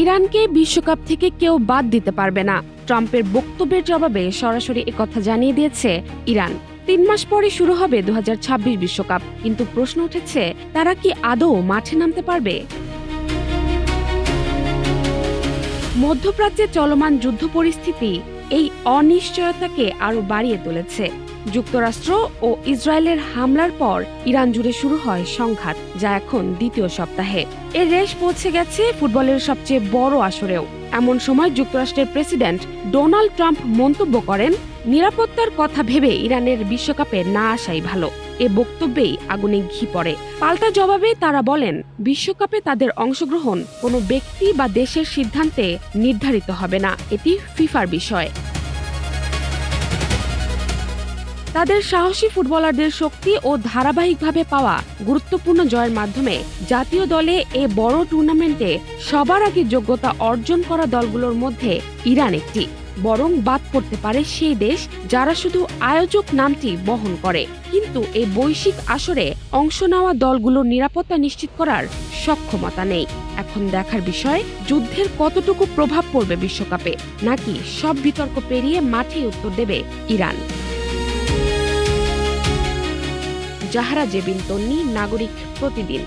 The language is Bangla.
ইরানকে বিশ্বকাপ থেকে কেউ বাদ দিতে পারবে না, ট্রাম্পের বক্তব্যের জবাবে সরাসরি একথা জানিয়ে দিয়েছে ইরান। ৩ মাস পরে শুরু হবে ২০২৬ বিশ্বকাপ, কিন্তু প্রশ্ন উঠেছে তারা কি আদৌ মাঠে নামতে পারবে? মধ্যপ্রাচ্যে চলমান যুদ্ধ পরিস্থিতি এই অনিশ্চয়তাকে আরও বাড়িয়ে তুলেছে। যুক্তরাষ্ট্র ও ইসরায়েলের হামলার পর ইরান জুড়ে শুরু হয় সংঘাত, যা এখন দ্বিতীয় সপ্তাহে। এর রেশ পৌঁছে গেছে ফুটবলের সবচেয়ে বড় আসরেও। এমন সময় যুক্তরাষ্ট্রের প্রেসিডেন্ট ডোনাল্ড ট্রাম্প মন্তব্য করেন, নিরাপত্তার কথা ভেবে ইরানের বিশ্বকাপে না আসাই ভালো। এ বক্তব্যেই আগুনে ঘি পড়ে। পাল্টা জবাবে তারা বলেন, বিশ্বকাপে তাদের অংশগ্রহণ কোনো ব্যক্তি বা দেশের সিদ্ধান্তে নির্ধারিত হবে না, এটি ফিফার বিষয়। তাদের সাহসী ফুটবলারদের শক্তি ও ধারাবাহিকভাবে পাওয়া গুরুত্বপূর্ণ জয়ের মাধ্যমে জাতীয় দলে এ বড় টুর্নামেন্টে সবার আগে যোগ্যতা অর্জন করা দলগুলোর মধ্যে ইরান একটি। বরং বাদ পড়তে পারে সেই দেশ যারা শুধু আয়োজক নামটি বহন করে, কিন্তু এই বৈশ্বিক আসরে অংশ নেওয়া দলগুলোর নিরাপত্তা নিশ্চিত করার সক্ষমতা নেই। এখন দেখার বিষয়, যুদ্ধের কতটুকু প্রভাব পড়বে বিশ্বকাপে, নাকি সব বিতর্ক পেরিয়ে মাঠে উত্তর দেবে ইরান। জাহরা জেবিন তন্নি, নাগরিক প্রতিদিন।